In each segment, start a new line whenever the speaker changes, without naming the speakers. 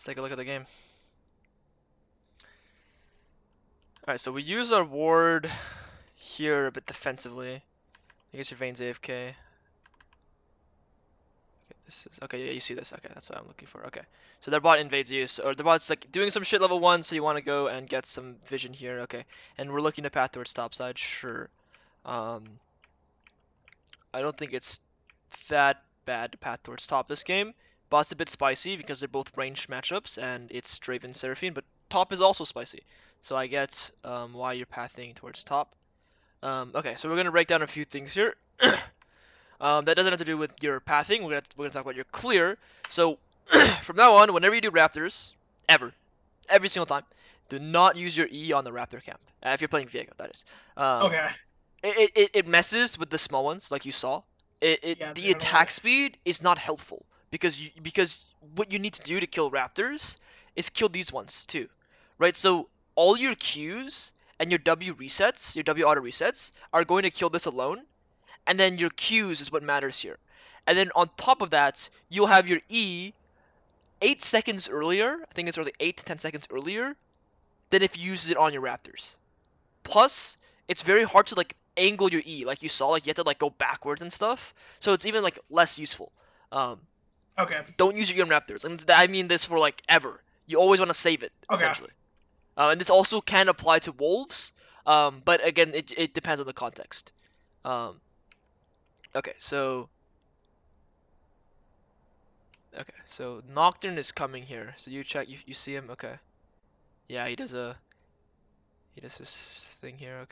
Let's take a look at the game. Alright, so we use our ward here a bit defensively. I guess your Vayne's AFK. Okay, this is okay. Yeah, you see this. Okay, that's what I'm looking for. Okay, so their bot invades you, or their bot's like doing some shit level 1, so you want to go and get some vision here. Okay, and we're looking to path towards top side. Sure. Um, I don't think it's that bad to path towards top this game. Bot's a bit spicy because they're both ranged matchups, and it's Draven Seraphine, but top is also spicy. So I get why you're pathing towards top. Okay, so we're gonna break down a few things here. That doesn't have to do with your pathing. We're gonna talk about your clear. So from now on, whenever you do Raptors, every single time, do not use your E on the Raptor camp. If you're playing Viego, that is.
Okay.
It messes with the small ones, like you saw.
Yeah,
The attack speed is not helpful because what you need to do to kill Raptors is kill these ones too, right? So all your Qs and your W resets, your W auto resets, are going to kill this alone, and then your Qs is what matters here. And then on top of that, you'll have your E 8 seconds earlier. I think it's really 8 to 10 seconds earlier than if you use it on your Raptors. Plus, it's very hard to like angle your E, like you saw, like you have to like go backwards and stuff. So it's even like less useful. Um,
Okay.
don't use your E on Raptors, and I mean this for like ever. You always want to save it,
Okay.
essentially. And this also can apply to wolves, but again, it depends on the context. Um, okay, so Nocturne is coming here. So you check, you see him. Okay, yeah, he does his thing here.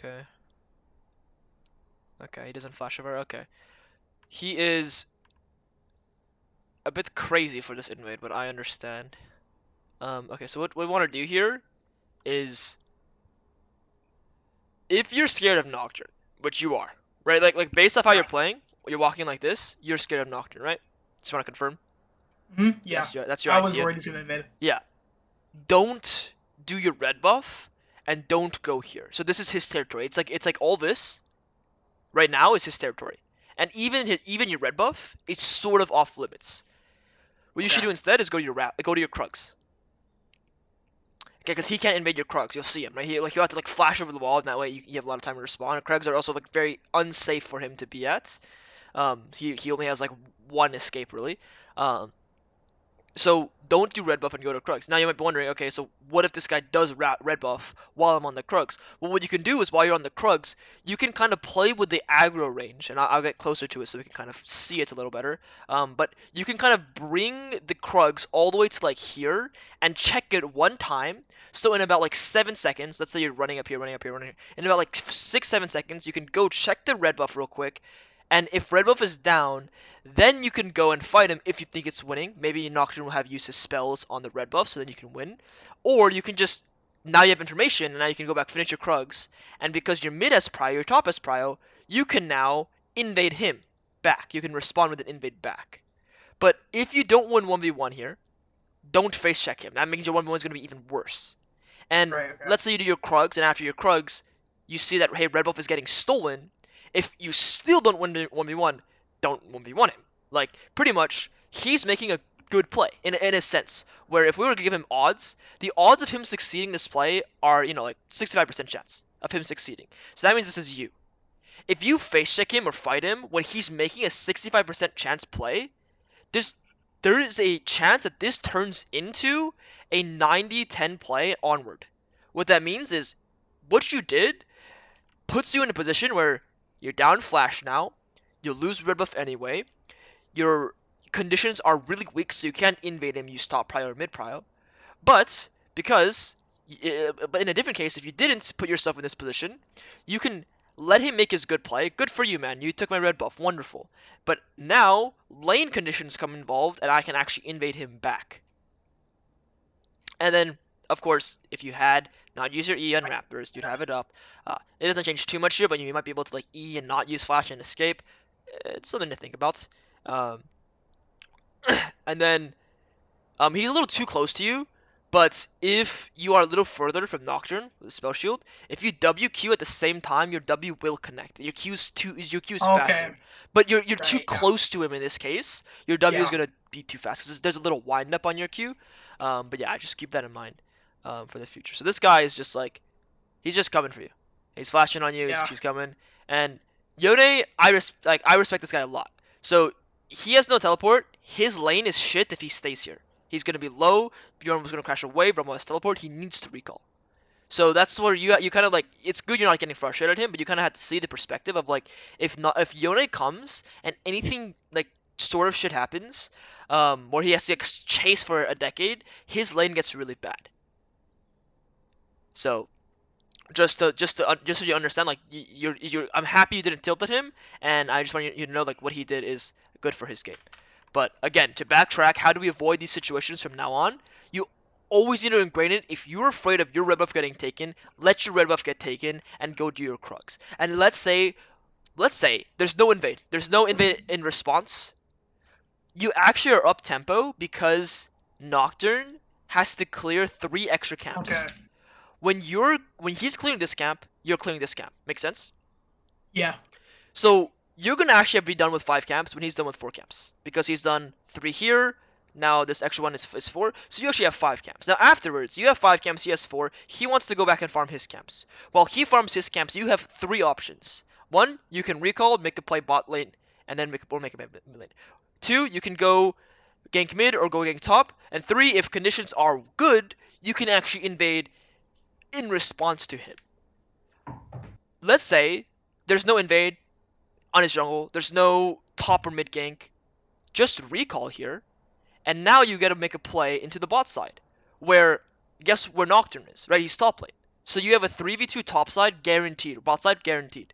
Okay, he doesn't flash over. Okay, he is a bit crazy for this invade, but I understand. Okay, so what we want to do here is, if you're scared of Nocturne, which you are, right? Like based off how you're
Yeah.
playing, you're walking like this, you're scared of Nocturne, right? Just want to confirm.
Yeah.
That's your
I was
idea.
worried to see that invade.
Yeah. Don't do your red buff, and don't go here. So this is his territory. It's like all this right now is his territory, and even your red buff is sort of off limits. What you should
Okay.
do instead is go to your Krugs. Okay, because he can't invade your Krugs. You'll see him, right? He'll have to like flash over the wall, and that way you have a lot of time to respond. And Krugs are also like very unsafe for him to be at. He only has like one escape really. So don't do red buff and go to Krugs. Now you might be wondering, okay, so what if this guy does red buff while I'm on the Krugs? Well, what you can do is while you're on the Krugs, you can kind of play with the aggro range, and I'll get closer to it so we can kind of see it a little better. But you can kind of bring the Krugs all the way to like here and check it one time. So in about like 7 seconds, let's say you're running up here, running up here, running here. In about like 6, 7 seconds, you can go check the red buff real quick, and if red buff is down, then you can go and fight him if you think it's winning. Maybe Nocturne will have used his spells on the red buff, so then you can win. Or you can just, now you have information, and now you can go back, finish your Krugs, and because your mid has prio, your top has prio, you can now invade him back. You can respond with an invade back. But if you don't win 1v1 here, don't face check him. That means your 1v1 is going to be even worse. And
Right. Okay.
let's say you do your Krugs, and after your Krugs, you see that, hey, red buff is getting stolen. If you still don't win 1v1, don't 1v1 him. Like, pretty much, he's making a good play, in a sense. Where if we were to give him odds, the odds of him succeeding this play are, like 65% chance of him succeeding. So that means this is you. If you face check him or fight him when he's making a 65% chance play, there is a chance that this turns into a 90-10 play onward. What that means is, what you did puts you in a position where you're down flash now, you lose red buff anyway, your conditions are really weak, so you can't invade him, use top prio or mid prio. But but in a different case, if you didn't put yourself in this position, you can let him make his good play. Good for you, man. You took my red buff. Wonderful. But now lane conditions come involved, and I can actually invade him back. And then, of course, if you had not used your E on Raptors, you'd have it up. It doesn't change too much here, but you might be able to like E and not use Flash and escape. It's something to think about. Um, and then he's a little too close to you, But if you are a little further from Nocturne with the spell shield, if you WQ at the same time, your W will connect. Your Q is
Okay.
faster. But you're too
Right. Yeah.
close to him in this case. Your W is
Yeah.
gonna be too fast. 'Cause there's a little wind up on your Q. But yeah, just keep that in mind for the future. So this guy is just like he's just coming for you. He's flashing on you.
Yeah.
He's coming. And Yone, I respect this guy a lot. So he has no teleport. His lane is shit if he stays here. He's gonna be low. Bjorn was gonna crash a wave. Rumble has teleport. He needs to recall. So that's where you kind of like it's good you're not getting frustrated at him, but you kind of have to see the perspective of like if Yone comes and anything like sort of shit happens, where he has to like, chase for a decade, his lane gets really bad. So just so you understand, like you're I'm happy you didn't tilt at him, and I just want you to know like what he did is good for his game. But again, to backtrack, how do we avoid these situations from now on? You always need to ingrain it. If you're afraid of your red buff getting taken, let your red buff get taken and go do your Krugs. And let's say there's no invade in response. You actually are up tempo because Nocturne has to clear 3 extra camps.
Okay.
When he's clearing this camp, you're clearing this camp. Make sense?
Yeah.
So you're gonna actually be done with 5 camps when he's done with 4 camps because he's done 3 here. Now this extra one is 4, so you actually have 5 camps. Now afterwards, you have 5 camps. He has 4. He wants to go back and farm his camps. While he farms his camps, you have 3 options. One, you can recall, make a play bot lane, and then make a mid lane. 2, you can go gank mid or go gank top. And 3, if conditions are good, you can actually invade in response to him. Let's say there's no invade on his jungle, there's no top or mid gank, just recall here, and now you get to make a play into the bot side, where guess where Nocturne is, right? He's top lane. So you have a 3v2 top side guaranteed, bot side guaranteed.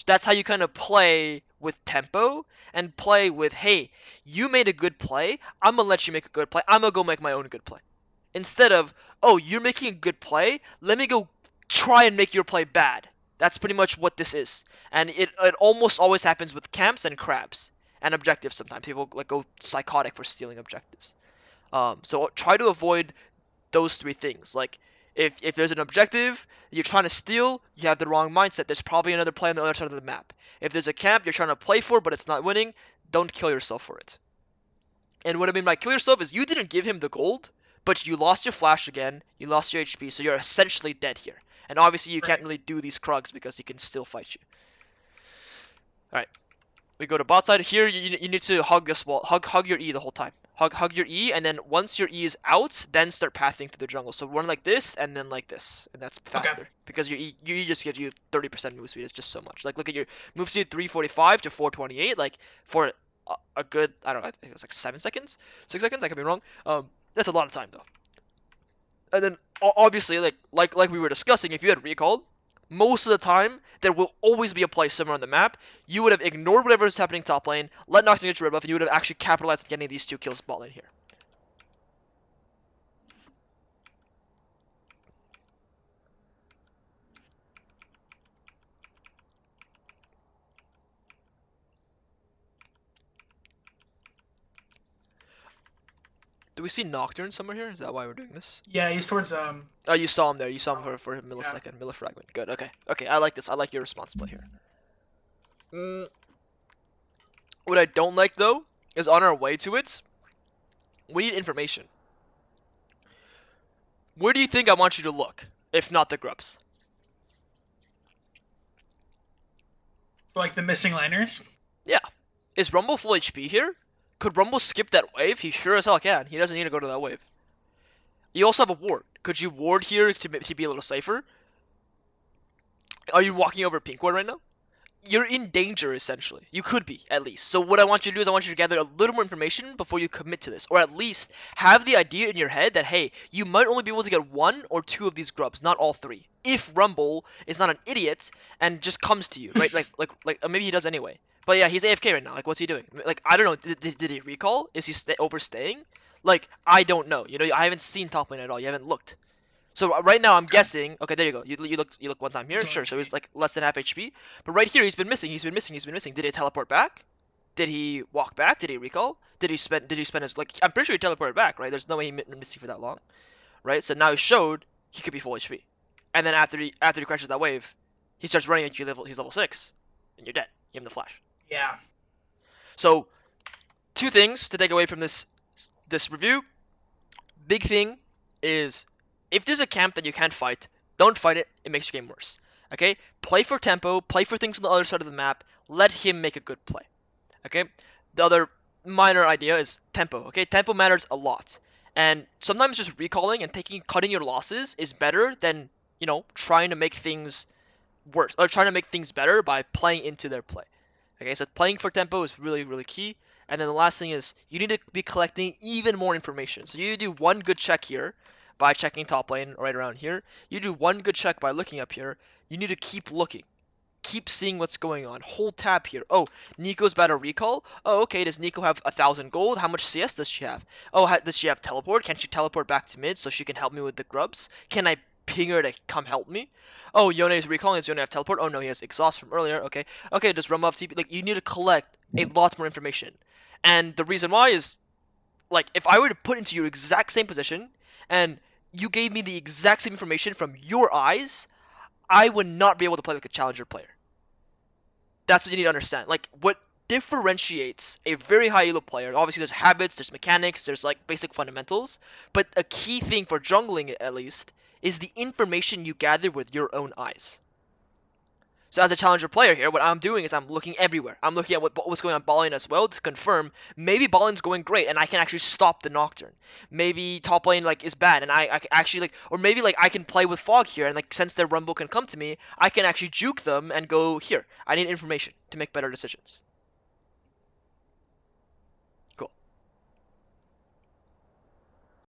That's how you kind of play with tempo and play with, hey, you made a good play, I'm gonna let you make a good play, I'm gonna go make my own good play. Instead of, oh, you're making a good play, let me go try and make your play bad. That's pretty much what this is. And it almost always happens with camps and crabs and objectives sometimes. People like go psychotic for stealing objectives. So try to avoid those 3 things. Like if there's an objective you're trying to steal, you have the wrong mindset. There's probably another play on the other side of the map. If there's a camp you're trying to play for but it's not winning, don't kill yourself for it. And what I mean by kill yourself is you didn't give him the gold, but you lost your flash again, you lost your HP, so you're essentially dead here. And obviously you can't
Right.
really do these Krugs because he can still fight you. Alright, we go to bot side. Here you need to hug this wall, hug your E the whole time. Hug your E, and then once your E is out, then start pathing through the jungle. So run like this, and then like this, and that's
Okay.
faster. Because your E just gives you 30% move speed, it's just so much. Like look at your move speed 345 to 428, like for a good, I don't know, I think it's like 7 seconds? 6 seconds, I could be wrong. That's a lot of time though. And then obviously, like we were discussing, if you had recalled, most of the time there will always be a play somewhere on the map. You would have ignored whatever is happening top lane, let Nocturne get your red buff, and you would have actually capitalized on getting these 2 kills bot lane here. Do we see Nocturne somewhere here? Is that why we're doing this?
Yeah. He's towards
Oh, you saw him there. You saw him for a
Yeah.
millisecond. Millifragment. Good. Okay. Okay. I like this. I like your response play here. What I don't like though is on our way to it, we need information. Where do you think I want you to look, if not the grubs?
Like the missing liners.
Yeah. Is Rumble full HP here? Could Rumble skip that wave? He sure as hell can. He doesn't need to go to that wave. You also have a ward. Could you ward here to be a little safer? Are you walking over pink ward right now? You're in danger, essentially. You could be, at least. So what I want you to do is I want you to gather a little more information before you commit to this. Or at least have the idea in your head that, hey, you might only be able to get 1 or 2 of these grubs, not all 3. If Rumble is not an idiot and just comes to you, right? Like maybe he does anyway. But yeah, he's AFK right now. Like, what's he doing? Like, I don't know. Did he recall? Is he overstaying? Like, I don't know. You know, I haven't seen top lane at all. You haven't looked. So right now I'm
Okay.
guessing. Okay, there you go. You look one time here.
He's on
Sure. So he's
HP.
like less than half HP. But right here he's been missing. He's been missing. Did he teleport back? Did he walk back? Did he recall? Did he spend his, like, I'm pretty sure he teleported back, right? There's no way he missed you for that long, right? So now he showed he could be full HP. And then after he crashes that wave, he starts running at you he's level 6 and you're dead. Give him the flash.
Yeah.
So, two things to take away from this review. Big thing is, if there's a camp that you can't fight, don't fight it. It makes your game worse. Okay? Play for tempo, play for things on the other side of the map, let him make a good play. Okay? The other minor idea is tempo. Okay? Tempo matters a lot. And sometimes just recalling and cutting your losses is better than, trying to make things worse or trying to make things better by playing into their play. Okay, so playing for tempo is really, really key. And then the last thing is you need to be collecting even more information. So you do one good check here by checking top lane right around here. You do one good check by looking up here. You need to keep looking. Keep seeing what's going on. Hold tab here. Oh, Nico's about to recall. Oh, okay. Does Nico have 1,000 gold? How much CS does she have? Oh, does she have teleport? Can she teleport back to mid so she can help me with the grubs? Can I ping her to come help me? Oh, Yone is recalling. Does Yone have teleport? Oh no, he has exhaust from earlier. Okay. Okay, does Rumba have TP? Like, you need to collect a lot more information. And the reason why is, like, if I were to put into your exact same position and you gave me the exact same information from your eyes, I would not be able to play like a challenger player. That's what you need to understand. Like, what differentiates a very high elo player, obviously there's habits, there's mechanics, there's like basic fundamentals, but a key thing for jungling at least is the information you gather with your own eyes. So as a challenger player here, what I'm doing is I'm looking everywhere. I'm looking at what's going on bot lane as well to confirm maybe bot lane's going great and I can actually stop the Nocturne. Maybe top lane like is bad and I can actually like, or maybe like I can play with fog here and like since their rumble can come to me, I can actually juke them and go here. I need information to make better decisions.